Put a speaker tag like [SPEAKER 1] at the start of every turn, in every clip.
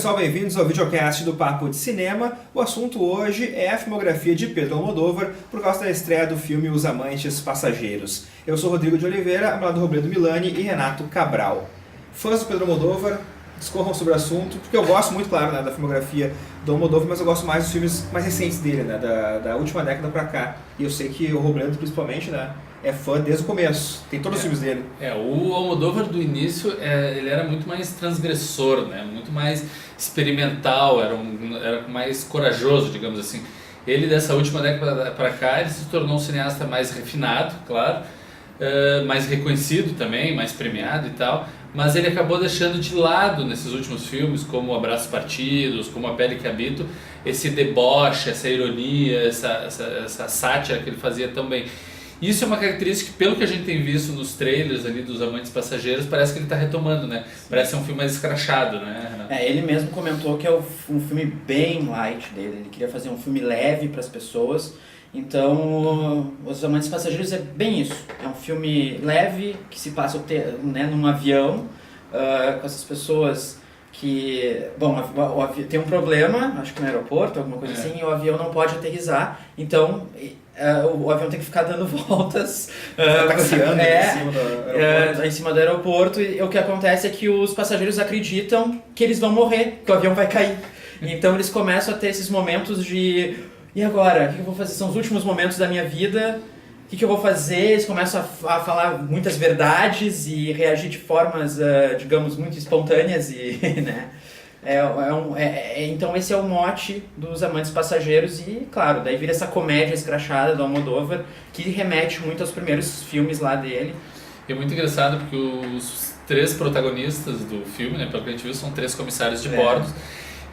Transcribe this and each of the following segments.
[SPEAKER 1] pessoal, bem-vindos ao videocast do Papo de Cinema. O assunto hoje é a filmografia de Pedro Almodóvar por causa da estreia do filme Os Amantes Passageiros. Eu sou Rodrigo de Oliveira, ao meu lado Robledo Milani e Renato Cabral. Fãs do Pedro Almodóvar, discorram sobre o assunto, porque eu gosto muito, claro, né, da filmografia do Almodóvar, mas eu gosto mais dos filmes mais recentes dele, né, da última década pra cá. E eu sei que o Robledo, principalmente, né, é fã desde o começo, tem todos os filmes dele.
[SPEAKER 2] O Almodóvar do início, ele era muito mais transgressor, né? Muito mais experimental, era mais corajoso, digamos assim. Ele, dessa última década para cá, ele se tornou um cineasta mais refinado, claro, mais reconhecido também, mais premiado e tal, mas ele acabou deixando de lado nesses últimos filmes, como Abraços Partidos, como A Pele que Habito, esse deboche, essa ironia, essa sátira que ele fazia tão bem. Isso é uma característica que, pelo que a gente tem visto nos trailers ali dos Amantes Passageiros, parece que ele está retomando, né? Parece ser um filme mais escrachado, né, Renato?
[SPEAKER 3] Ele mesmo comentou que é um filme bem light dele, ele queria fazer um filme leve para as pessoas. Então, Os Amantes Passageiros é bem isso, é um filme leve que se passa, né, num avião, com essas pessoas que, bom, tem um problema, acho que no aeroporto, alguma coisa assim, e o avião não pode aterrissar, então o avião tem que ficar dando voltas,
[SPEAKER 1] taxiando
[SPEAKER 3] em cima do aeroporto, e o que acontece é que os passageiros acreditam que eles vão morrer, que o avião vai cair. Então eles começam a ter esses momentos de, e agora? O que eu vou fazer? São os últimos momentos da minha vida, o que eu vou fazer? Eles começam a falar muitas verdades e reagir de formas, digamos, muito espontâneas e, né? Então esse é o mote dos Amantes Passageiros e, claro, daí vira essa comédia escrachada do Almodóvar que remete muito aos primeiros filmes lá dele.
[SPEAKER 2] E é muito engraçado porque os três protagonistas do filme, né, pelo que a gente viu, são três comissários de bordo,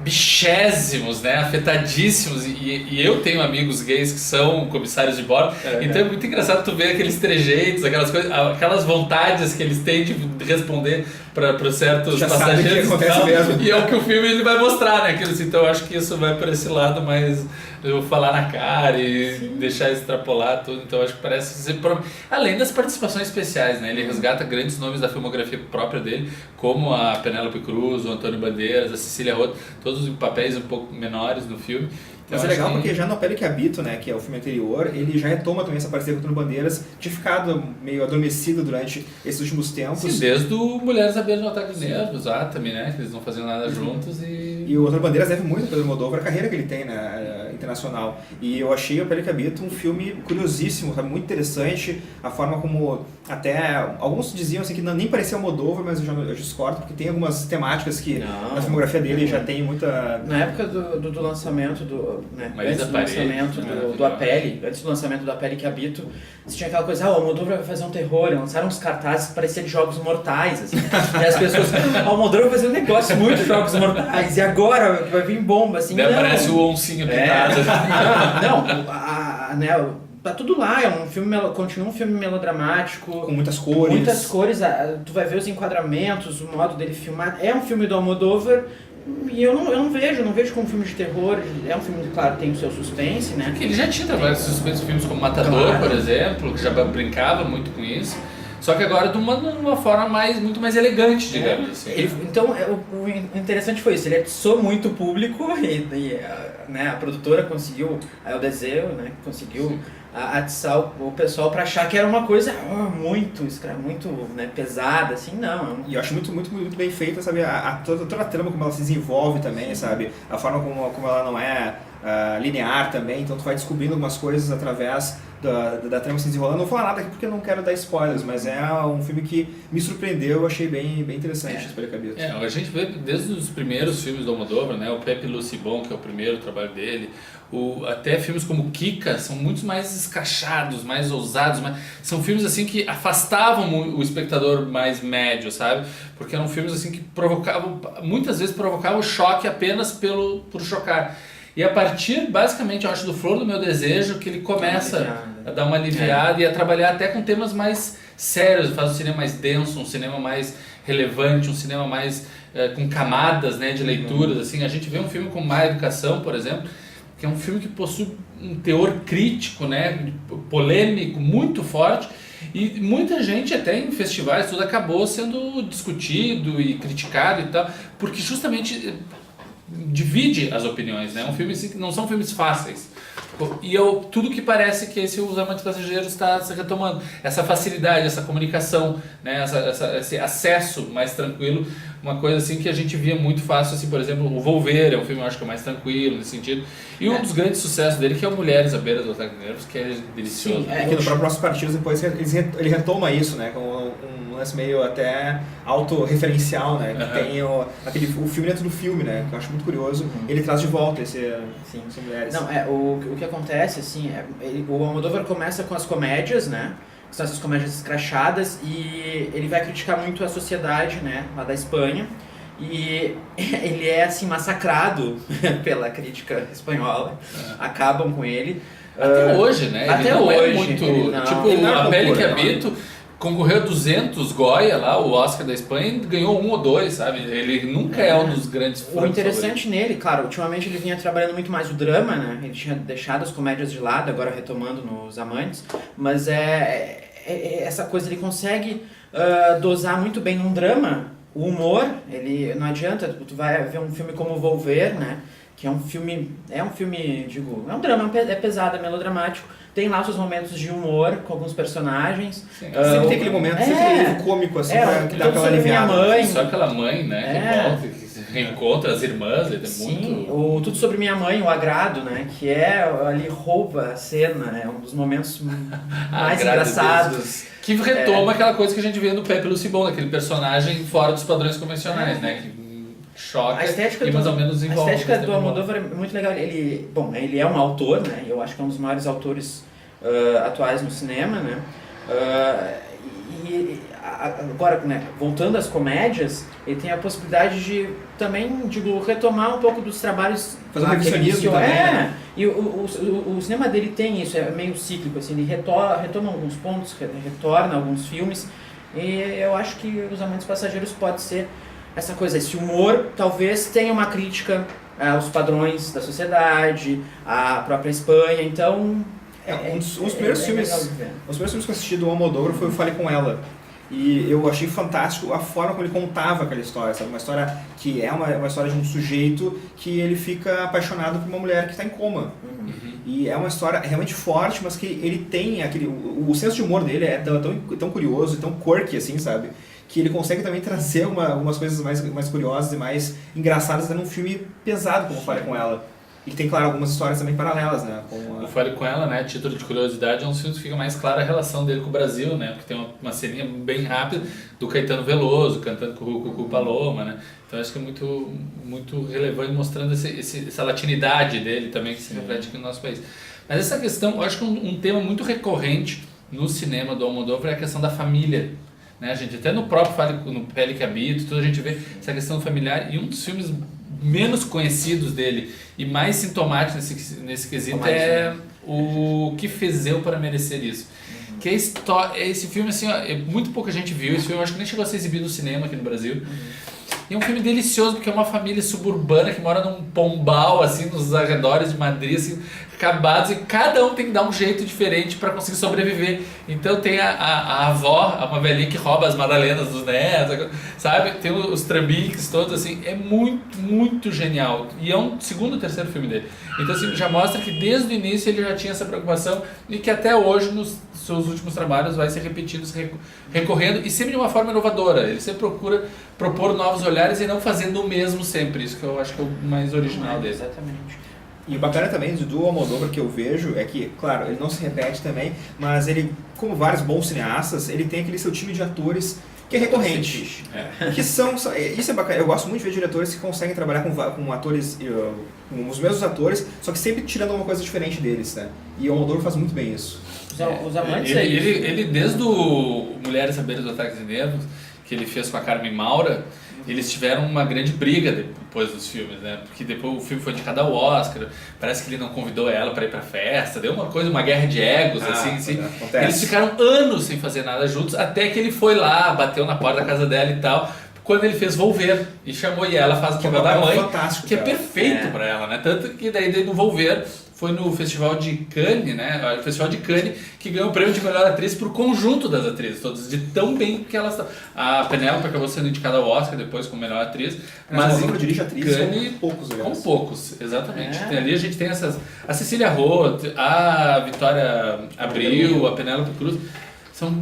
[SPEAKER 2] bichésimos, né, afetadíssimos, e eu tenho amigos gays que são comissários de bordo, então é muito engraçado tu ver aqueles trejeitos, aquelas coisas, aquelas vontades que eles têm de responder para certos
[SPEAKER 1] já
[SPEAKER 2] passageiros
[SPEAKER 1] sabe que acontece mesmo.
[SPEAKER 2] E é o que o filme ele vai mostrar, né, então eu acho que isso vai para esse lado mais eu falar na cara e deixar extrapolar tudo, então eu acho que parece ser além das participações especiais, né, ele resgata grandes nomes da filmografia própria dele, como a Penélope Cruz, o Antônio Bandeiras, a Cecília Roth, todos em papéis um pouco menores no filme.
[SPEAKER 1] Mas é legal porque já no A Pele que Habito, né, que é o filme anterior, ele já retoma também essa parceria com o Antônio Bandeiras, tinha ficado meio adormecido durante esses últimos tempos.
[SPEAKER 2] Sim, desde o Mulheres à Beira do Ataque de Nervos, também, né, que eles não faziam nada juntos
[SPEAKER 1] E o Antônio Bandeiras deve muito a Pedro Almodóvar, a carreira que ele tem, né, internacional. E eu achei A Pele que Habito um filme curiosíssimo, sabe, muito interessante, a forma como até alguns diziam assim que nem parecia Almodóvar, mas eu discordo, porque tem algumas temáticas que na filmografia dele já tem muita...
[SPEAKER 3] Na época do lançamento antes do lançamento do A Pele, antes do lançamento do A Pele que Habito, você tinha aquela coisa, o Almodóvar vai fazer um terror, lançaram uns cartazes que pareciam de Jogos Mortais, assim, e as pessoas, o Almodóvar vai fazer um negócio muito de Jogos Mortais, e agora vai vir bomba, assim,
[SPEAKER 2] não. Parece o oncinho pintado.
[SPEAKER 3] Tá tudo lá, continua um filme melodramático.
[SPEAKER 1] Com muitas cores.
[SPEAKER 3] Tu vai ver os enquadramentos, o modo dele filmar. É um filme do Almodóvar e eu não vejo como um filme de terror. É um filme, claro, tem o seu suspense, né?
[SPEAKER 2] Porque ele já tinha trabalhado com suspense em filmes como Matador, por exemplo, que já brincava muito com isso. Só que agora de uma forma muito mais elegante, digamos assim.
[SPEAKER 3] Então, o interessante foi isso, ele atiçou muito o público e né, a produtora conseguiu, a El Deseo, né, conseguiu atiçar o pessoal para achar que era uma coisa muito né, pesada, assim, não.
[SPEAKER 1] E eu acho muito, muito, muito bem feita, sabe, toda a trama como ela se desenvolve também, sabe, a forma como ela não é linear também, então tu vai descobrindo algumas coisas através da trama se desenrolando. Não vou falar nada aqui porque eu não quero dar spoilers, mas é um filme que me surpreendeu, eu achei bem interessante.
[SPEAKER 2] A gente vê desde os primeiros filmes do Almodóvar, né, o Pepe Lucibon, que é o primeiro trabalho dele, até filmes como Kika são muito mais escrachados, mais ousados, são filmes assim que afastavam o espectador mais médio, sabe? Porque eram filmes assim que muitas vezes provocavam choque apenas por chocar. E a partir, basicamente, eu acho, do Flor do Meu Desejo, que ele começa a dar uma aliviada e a trabalhar até com temas mais sérios, faz um cinema mais denso, um cinema mais relevante, um cinema mais com camadas, né, de leituras. Assim. A gente vê um filme como Má Educação, por exemplo, que é um filme que possui um teor crítico, né, polêmico, muito forte, e muita gente até em festivais tudo acabou sendo discutido e criticado e tal, porque justamente divide as opiniões, né? Um filme assim, que não são filmes fáceis. E tudo que parece que Os Amantes Passageiros está se retomando. Essa facilidade, essa comunicação, né? Esse acesso mais tranquilo. Uma coisa assim que a gente via muito fácil, assim, por exemplo, o Volver é um filme, eu acho que é mais tranquilo nesse sentido. E um dos grandes sucessos dele que é o Mulheres à Beira do Ataque de Nervos, que é delicioso.
[SPEAKER 1] Sim, que no próximo partido depois ele retoma isso, né? Com um lance meio até autorreferencial, né? Que tem o filme dentro do filme, né? Que eu acho muito curioso. Ele traz de volta esse Mulheres.
[SPEAKER 3] Não, o que acontece, assim, o Almodóvar começa com as comédias, né? São essas comédias escrachadas, e ele vai criticar muito a sociedade, né, lá da Espanha, e ele é, assim, massacrado pela crítica espanhola, acabam com ele.
[SPEAKER 2] Até hoje, né?
[SPEAKER 3] Até
[SPEAKER 2] ele não
[SPEAKER 3] hoje.
[SPEAKER 2] É muito,
[SPEAKER 3] Ele não
[SPEAKER 2] A Pele que Habito concorreu a 200 Goya lá, o Oscar da Espanha, e ganhou 1 ou 2, sabe? Ele nunca é um dos grandes fãs.
[SPEAKER 3] O interessante nele, claro, ultimamente ele vinha trabalhando muito mais o drama, né? Ele tinha deixado as comédias de lado, agora retomando nos Amantes, mas essa coisa, ele consegue dosar muito bem num drama o humor. Ele não adianta, tu vai ver um filme como Volver, né? Que é um filme, digo, é um drama, é pesado, é melodramático. Tem lá os seus momentos de humor com alguns personagens.
[SPEAKER 1] Sempre tem aquele momento, sempre tem aquele cômico, assim, que dá aquela aliviada.
[SPEAKER 2] Só aquela mãe, né, que volta, que se reencontra as irmãs, ele é muito...
[SPEAKER 3] O Tudo Sobre Minha Mãe, o Agrado, né, que ali rouba a cena, é um dos momentos mais engraçados.
[SPEAKER 2] Que retoma aquela coisa que a gente vê no Pepe Lucibon, aquele personagem fora dos padrões convencionais, né, que choca e mais ou menos envolve.
[SPEAKER 3] A estética do Almodóvar é muito legal. Ele é um autor, né? Eu acho que é um dos maiores autores atuais no cinema, né? E agora, né, voltando às comédias, ele tem a possibilidade de também, digo, retomar um pouco dos trabalhos...
[SPEAKER 1] Fazer um revisionismo também, né?
[SPEAKER 3] E o cinema dele tem isso, é meio cíclico, assim, ele retoma alguns pontos, retorna alguns filmes, e eu acho que Os Amantes Passageiros pode ser essa coisa, esse humor talvez tenha uma crítica aos padrões da sociedade, à própria Espanha, então...
[SPEAKER 1] Um dos primeiros filmes que eu assisti do Almodóvar foi o Fale Com Ela. E eu achei fantástico a forma como ele contava aquela história, sabe? Uma história que é uma história de um sujeito que ele fica apaixonado por uma mulher que está em coma. E é uma história realmente forte, mas que ele tem o senso de humor dele é tão curioso, tão quirky, assim, sabe? Que ele consegue também trazer algumas coisas mais curiosas e mais engraçadas num filme pesado, como Fale Com Ela. E que tem, claro, algumas histórias também paralelas, né?
[SPEAKER 2] O Fale Com Ela, né? Título de curiosidade, é um filme que fica mais clara a relação dele com o Brasil, né? Porque tem uma ceninha bem rápida do Caetano Veloso cantando com o Cucu Paloma, né? Então acho que é muito, muito relevante, mostrando essa latinidade dele também, que se reflete aqui no nosso país. Mas essa questão, eu acho que um tema muito recorrente no cinema do Almodóvar é a questão da família. Né, a gente até no próprio no Pele que Habito, tudo a gente vê essa questão familiar, e um dos filmes menos conhecidos dele e mais sintomático nesse quesito é o Que Fez Eu Para Merecer Isso. Que esse filme, assim, ó, muito pouca gente viu esse filme, eu acho que nem chegou a ser exibido no cinema aqui no Brasil. E é um filme delicioso, porque é uma família suburbana que mora num pombal, assim, nos arredores de Madrid, assim, acabados, e cada um tem que dar um jeito diferente para conseguir sobreviver. Então tem a avó, uma velhinha que rouba as madalenas dos netos, sabe? Tem os trambiques todos, assim, é muito, muito genial. E é um segundo ou terceiro filme dele. Então, assim, já mostra que desde o início ele já tinha essa preocupação e que até hoje, nos seus últimos trabalhos, vai se repetindo, se recorrendo, e sempre de uma forma inovadora. Ele sempre procura propor novos olhares e não fazendo o mesmo sempre. Isso que eu acho que é o mais original dele.
[SPEAKER 3] Exatamente.
[SPEAKER 1] E o bacana também do Almodóvar que eu vejo é que, claro, ele não se repete também, mas ele, como vários bons cineastas, ele tem aquele seu time de atores que é recorrente. Que são, isso é bacana. Eu gosto muito de ver diretores que conseguem trabalhar com atores, com os mesmos atores, só que sempre tirando alguma coisa diferente deles, né? E o Almodóvar faz muito bem isso.
[SPEAKER 3] Os Amantes
[SPEAKER 2] ele desde o Mulheres à Beira do Ataque de Nervos, que ele fez com a Carmen Maura, eles tiveram uma grande briga depois dos filmes, né? Porque depois o filme foi indicado ao Oscar, parece que ele não convidou ela para ir pra festa, deu uma guerra de egos, assim. Eles ficaram anos sem fazer nada juntos, até que ele foi lá, bateu na porta da casa dela e tal, quando ele fez Volver, e chamou, e ela faz o papel da mãe, que é perfeito pra ela, né? Tanto que daí no Volver, foi no Festival de Cannes, né? O Festival de Cannes, que ganhou o prêmio de melhor atriz pro conjunto das atrizes, todas, de tão bem que elas estão. A Penélope acabou sendo indicada ao Oscar depois como melhor atriz, mas
[SPEAKER 1] o dirige atriz
[SPEAKER 2] Cannes,
[SPEAKER 1] com poucos,
[SPEAKER 2] com poucos, exatamente. Ali a gente tem essas, a Cecília Roth, a Vitória Abril, a Penélope Cruz.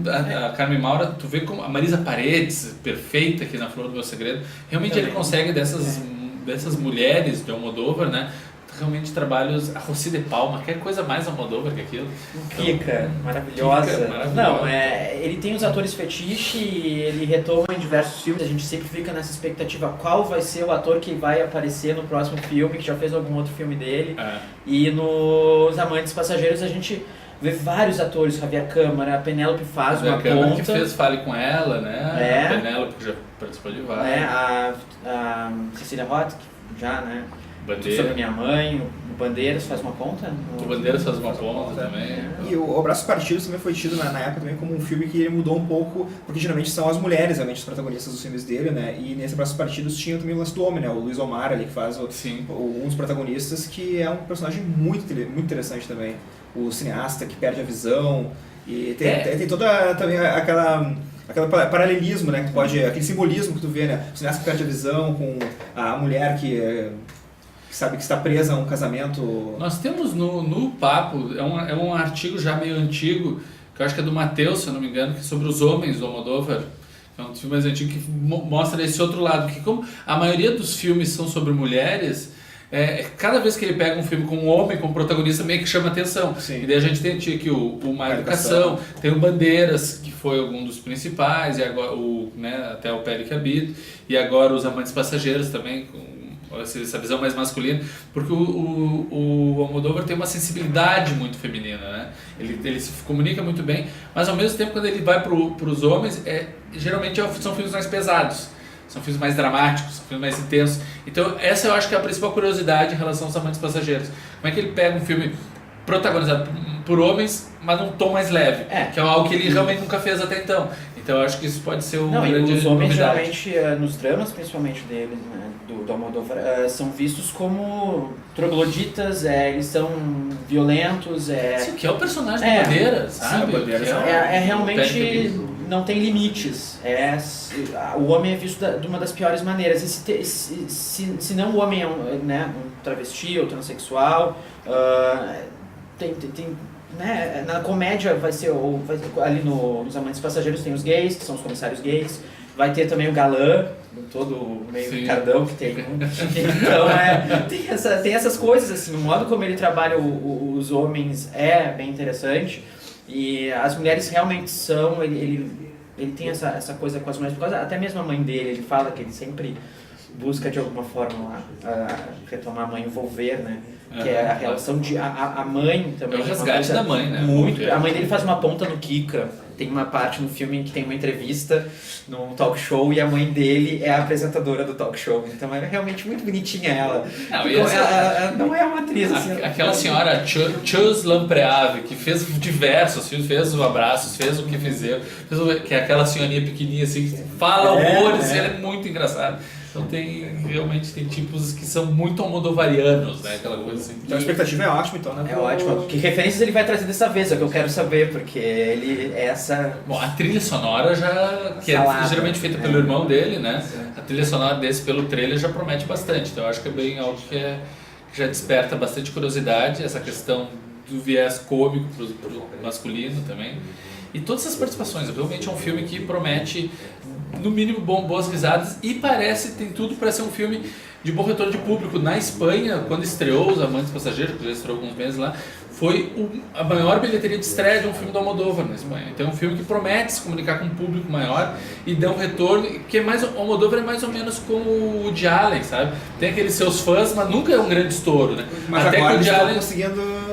[SPEAKER 2] A Carmen Maura, tu vê como a Marisa Paredes, perfeita aqui na Flor do Meu Segredo, realmente ele consegue dessas mulheres de Almodóvar, né? Realmente trabalhos, a Rossi de Palma, quer coisa mais Almodóvar que aquilo.
[SPEAKER 3] Kika, maravilhosa.
[SPEAKER 2] Kika, maravilhosa.
[SPEAKER 3] Não, ele tem os atores fetiche e ele retoma em diversos filmes, a gente sempre fica nessa expectativa qual vai ser o ator que vai aparecer no próximo filme, que já fez algum outro filme dele. E nos Amantes Passageiros a gente vê vários atores, Javier Câmara, a Penélope faz uma ponta.
[SPEAKER 2] Que fez Fale Com Ela, né? A Penélope que já participou de vários.
[SPEAKER 3] A Cecília Roth, que já, né?
[SPEAKER 2] Bandeira.
[SPEAKER 3] Sobre Minha Mãe, o Bandeiras faz uma ponta.
[SPEAKER 2] O Bandeiras faz uma ponta também.
[SPEAKER 1] E o Abraços Partidos também foi tido na época também como um filme que ele mudou um pouco, porque geralmente são as mulheres realmente os protagonistas dos filmes dele, né? E nesse Abraços Partidos tinha também o lance do homem, né? O Luiz Omar ali que faz um dos protagonistas, que é um personagem muito interessante também. O cineasta que perde a visão e tem toda também aquele paralelismo, né, que tu pode, aquele simbolismo que tu vê, né, o cineasta que perde a visão com a mulher que sabe que está presa a um casamento.
[SPEAKER 2] Nós temos no Papo, é um artigo já meio antigo, que eu acho que é do Matheus, se eu não me engano, que é sobre os homens do Almodóvar. É um filme mais antigo que mostra esse outro lado, que como a maioria dos filmes são sobre mulheres, cada vez que ele pega um filme com um homem como protagonista, meio que chama atenção.
[SPEAKER 1] Sim.
[SPEAKER 2] E daí a gente tem aqui o Má Educação, tem o Bandeiras, que foi um dos principais, e agora até o Pele que Habito, e agora os Amantes Passageiros também, com essa visão mais masculina, porque o Almodóvar tem uma sensibilidade muito feminina, né? Ele se comunica muito bem, mas ao mesmo tempo quando ele vai para os homens, geralmente são filmes mais pesados. São filmes mais dramáticos, são filmes mais intensos. Então essa eu acho que é a principal curiosidade em relação aos Amantes Passageiros. Como é que ele pega um filme protagonizado por homens, mas num tom mais leve, que é algo que ele realmente nunca fez até então. Então eu acho que isso pode ser grande
[SPEAKER 3] e os homens
[SPEAKER 2] novidade.
[SPEAKER 3] geralmente, nos dramas principalmente deles, né, do Almodóvar, são vistos como trogloditas, eles são violentos.
[SPEAKER 2] Sim, que é o personagem da Bandeira, sabe?
[SPEAKER 1] Sim, Bandeira,
[SPEAKER 3] realmente não tem limites. O homem é visto de uma das piores maneiras. E se não o homem é um travesti ou transexual, né, na comédia vai ser ali nos Amantes Passageiros tem os gays, que são os comissários gays, vai ter também o galã, todo meio Ricardão que tem. Então tem essas coisas assim, o modo como ele trabalha os homens é bem interessante e as mulheres realmente são, ele tem essa coisa com as mulheres, por causa, até mesmo a mãe dele, ele fala que ele sempre busca de alguma forma retomar a mãe, envolver, né? Que é a relação de a mãe também.
[SPEAKER 2] É o resgate da mãe, né?
[SPEAKER 3] Muito. A mãe dele faz uma ponta no Kika. Tem uma parte no filme em que tem uma entrevista num talk show e a mãe dele é a apresentadora do talk show. Então é realmente muito bonitinha ela. Ela não é uma atriz assim.
[SPEAKER 2] Aquela senhora Chus Lampreave, que fez diversos filmes, fez o Abraços, fez o Que Fizeram, que é aquela senhorinha pequenininha assim, que fala horrores, ela é muito engraçada. Então realmente tem tipos que são muito almodovarianos, né? Aquela coisa assim.
[SPEAKER 1] Então a expectativa é ótima, então, né?
[SPEAKER 3] É ótimo. Que referências ele vai trazer dessa vez? É o que eu quero saber, porque ele é essa...
[SPEAKER 2] Bom, a trilha sonora que é geralmente feita pelo irmão dele, né? A trilha sonora desse pelo trailer já promete bastante. Então eu acho que é bem algo que já desperta bastante curiosidade, essa questão do viés cômico pro masculino também. E todas essas participações, realmente é um filme que promete, no mínimo, boas risadas e tem tudo para ser um filme de bom retorno de público. Na Espanha, quando estreou Os Amantes Passageiros, que já estreou alguns meses lá, foi a maior bilheteria de estreia de um filme do Almodóvar na Espanha. Então é um filme que promete se comunicar com um público maior e dar um retorno, que o Almodóvar é mais ou menos como o Woody Allen, sabe? Tem aqueles seus fãs, mas nunca é um grande estouro, né?
[SPEAKER 1] Mas até agora que o Allen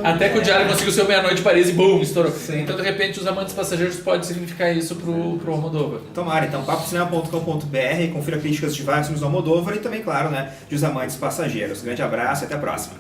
[SPEAKER 2] Até que o Woody Allen conseguiu ser Meia-Noite em Paris e boom, estourou.
[SPEAKER 1] Sim.
[SPEAKER 2] Então de repente Os Amantes Passageiros pode significar isso pro Almodóvar.
[SPEAKER 1] Tomara, então, papocinema.com.br, confira críticas de vários filmes do Almodóvar e também, claro, né, de Os Amantes Passageiros. Grande abraço e até a próxima.